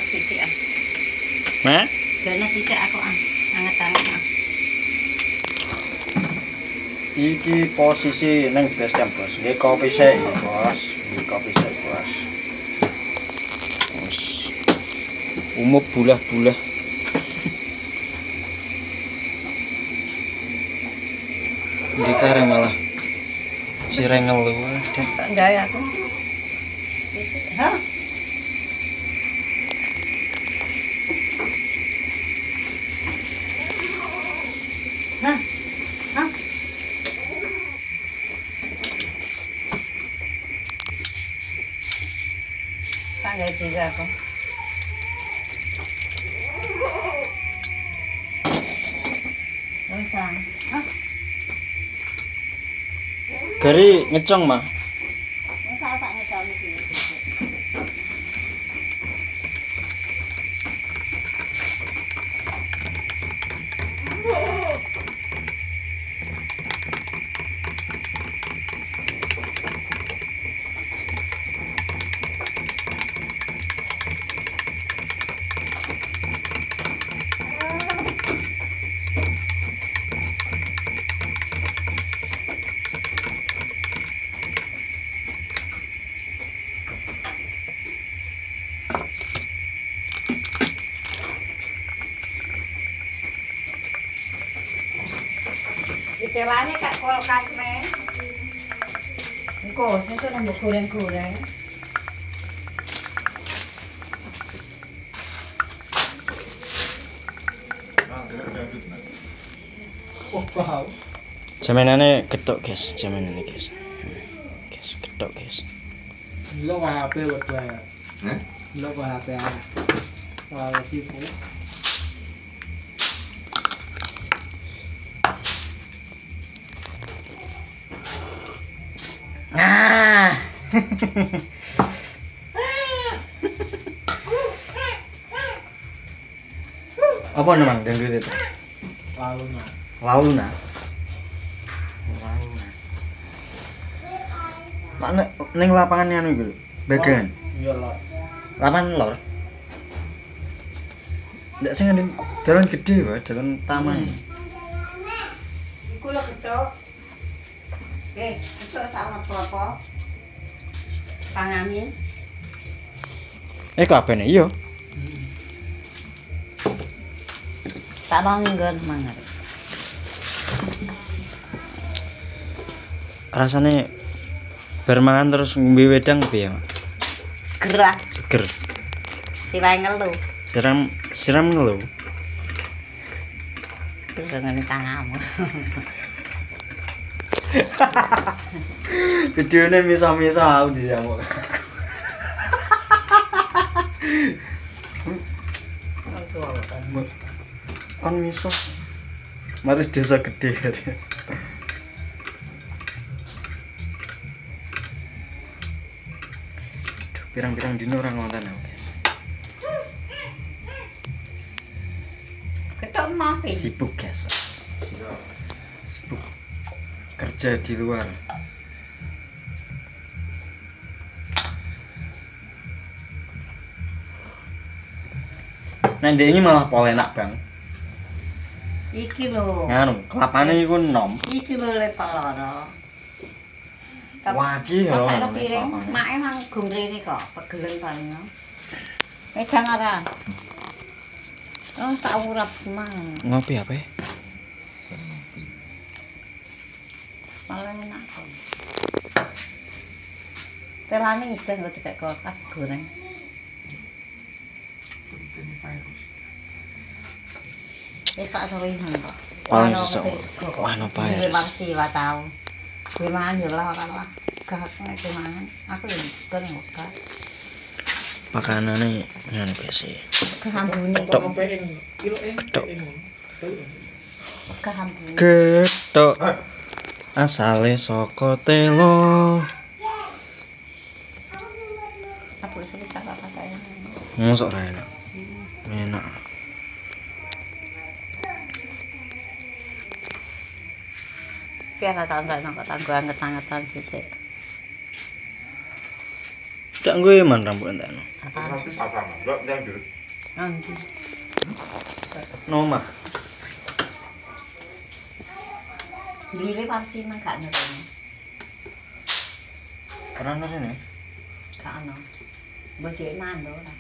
sithik ah. Mak? Dene sithik aku anget-anget. Iki posisi neng base camp, Bos. Nggih kopi sik, Bos. Nggih kopi sik, Bos. Wes. Umup bulah-bulah. Di kare malah sireng ngelu. Tak gawe aku. Hah? Hah? Hah? Tak gawe juga aku. Wes ah. Hah? Gari ngecong mah. Wes tak ngecong iki. Ditelane kak kulkas men. Engko sesuk nang goreng-goreng. Jamenane ketok, guys. Jamenane, guys. Guys, ketok, guys. Lo HP buat bayar. Hah? Lo HP ah. Kalau tipu. Ah. Apa namanya dangdut itu? Lalu nah. Launa. Mana ning lapangan anu iki lho. Bagan. Iya lo. Lapangan lor. Ndak sing ning dalan gede wae, dalan taman. Iku lho ketok. Ketok sama apa? Pangamin. Kabeh iya. Tak mau nggon mangar. Rasane bar mangan terus ngombe wedang piye, Mak? Gerah, Seger. siwae ngelu. Siram lho. Dengan tanganmu. Videone misa-misa aku disamuk. Kan miso. Maris desa gede. Pirang-pirang dino orang ngonten aku. Ketok mah Sibuk, guys. Sibuk kerja di luar. Nah, ini malah pol enak, Bang. iki lho. Nganu, kelapane iku enom. Iki lho le peloro. Wah, iki lho. Kok piring make mang gong rene kok, pegelen paling. Wedang ora. Oh, tak urap mang. Ngopi apa ya? Paling enak kok. Telane ijen kok dipek kulkas goreng. Tak sore kok. Paling sesuk. Wah, nopo ya. Masih wa tau. Kuwi mangan yo lah ora lah. Gak nek mangan. Aku yo ben kok. Makanane ngene biasa. Kehambune Tok. Tok. Kehambune. Ketok. Asale saka telo. Apa sing kata-kata ya. Mosok ra enak. Enak. Piye tak tanggo anget-angetan sithik. Dak gue man rambut entek. Apa? Nanti sama, enggak yang Nanti. Noma. Lire pasti nang gak ngerti. Ora ono rene. Gak ono. Bojek mando lah.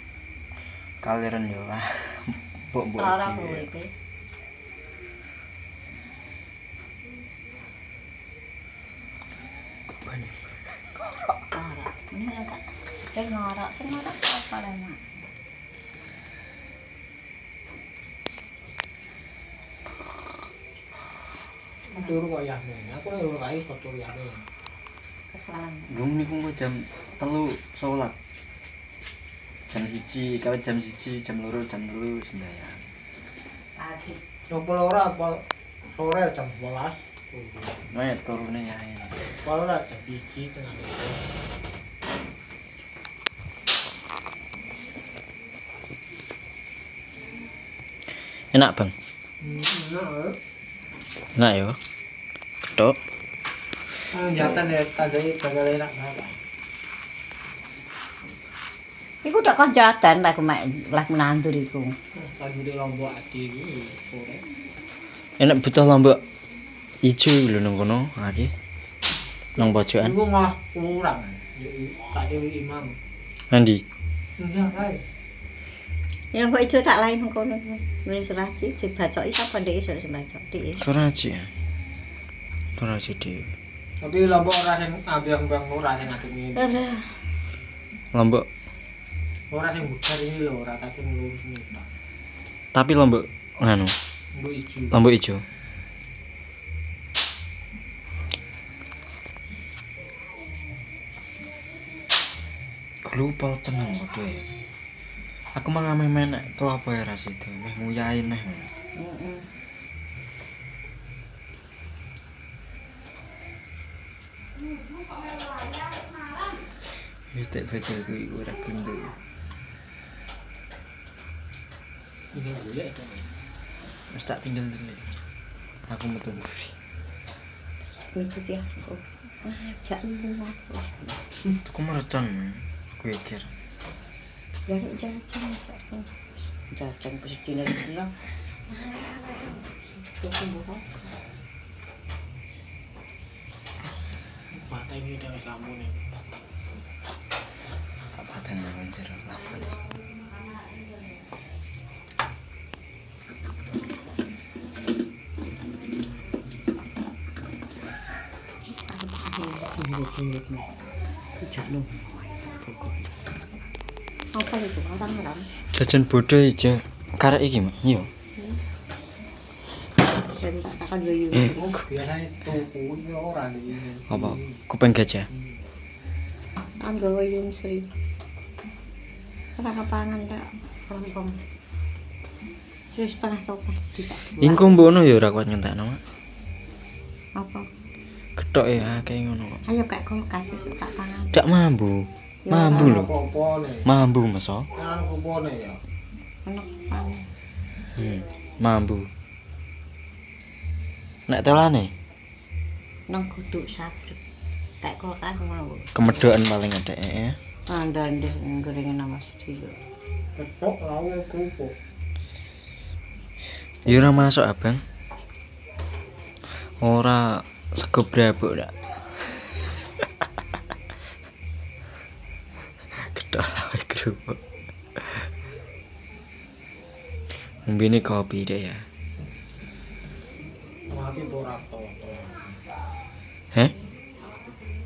Kaliren yo lah. Mbok-mbok. Ora uripe. Ora. Ini tak. Kayak ngorok, sing ngorok apa lah, Mak? Turu kok ya. Aku nek ora iso turu ya. Kesalahan. Belum niku mau jam 3 salat. Jam 1 kawit jam 1 jam 2 jam 3 sembahyang. Aji. Coba ora apa sore jam 11. Nah, turune ya. Kalau ora jam 1 tengah. Enak, Bang. Nah, Enak yo. Ketok. jatan ya tadi kagak enak banget. Iku udah konjatan lah menantu iku. Tadi di Lombok ati iki sore. Enak butuh lombok ijo lho nang kono iki. Nang pojokan. Iku malah kurang. Tadi imam. Nanti. Iya, kae. Ya kok ijo tak lain kono. Nulis rati dibacoki sapa ndek iso dibacoki iki. Suraji. Suraji dhewe. Tapi Lombok ora sing ambang-ambang ora sing ngadeg ngene. Ora. Lombok. Ora sing bubar ini lho, ora tapi lurus ini. Tapi lombok nganu, Mbok ijo. lombok ijo. Global tenang waduh. Aku mah ngame menek kelapa ya ras itu, meh nguyain meh. Heeh. Wis tek betul kuwi ora bentuk. Ini golek to. Wis tak tinggal dulu. Aku metu mburi. Itu dia. Jak lunga. Tuku mercon. Aku mikir. Ya jajan. Jajan kesedina dina. Itu bukan. Patah ini dengan lampu nih. Apa tenang anjir lampu. Apa itu? Orang-orang. Jajan bodoh ijo. Karek iki, Mak. Iya. Jadi katakan yo. Oh, biasanya tuku ini orang ini. Apa? Kuping gajah. Anggo yung sri. Ora kapangan ndak. Rompong. Wis setengah topan ditak. Ingko mbono ya ora kuat ngentekno, Mak. Apa? Ketok ya kayak ngono kok. Ayo kayak kulkas wis tak pangan. Ndak mambu. Ya, Mambu lho. Kopone. Mambu, Mas. Oh. Kan kopone ya. Enak pangan. Mambu. Nek telane Nang guduk sabtu. Kayak kulkas ngono. kemedokan paling ada ya. Andande goreng nama sedih. Ketok lawe kerupuk. Ya ora masuk, Abang. Ora sego brabuk ndak. Ketok lawe kerupuk. Mbene kopi deh ya. Mati ora to. Heh?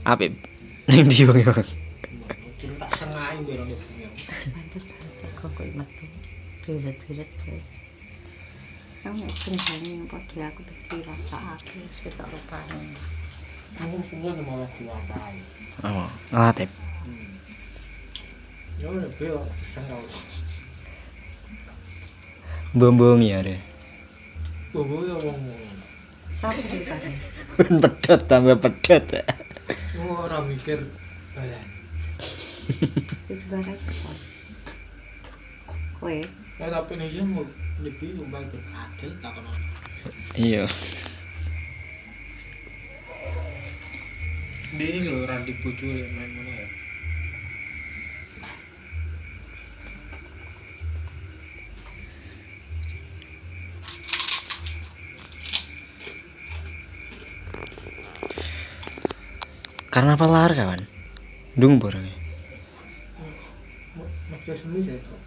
Apik. Ning ndi wong yo? Cinta sengaja biro di sini. Banter kok metu. Tulet-tulet. Kamu kencang yang padha aku pikir rasake setok rupane. Aku semua mau diwapai. Oh, ngelatih. Yo lebih sengal. Bombong ya deh. Tunggu ya wong. Siapa ceritanya? Pedot tambah pedot. Ora mikir bayan. Itu barang apa? Kowe Ya tapi nih ya mau lebih lumayan adil tak kenal. Iya. Dia ini loh orang dibujuk main mana ya? Karnaval lahar kawan. Dung borangnya. Maksudnya sendiri saya kok.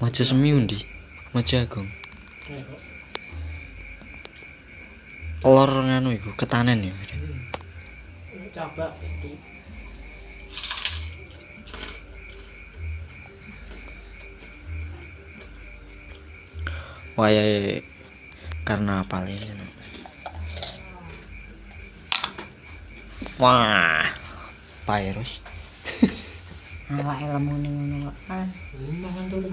Maja semi undi. Maja agung. Saya kok. Lor nganu iku ketanen ya. Cabak itu. Wayahe karnaval ini. Wah. Virus. Awake lemune ngono kok. Makan dulu.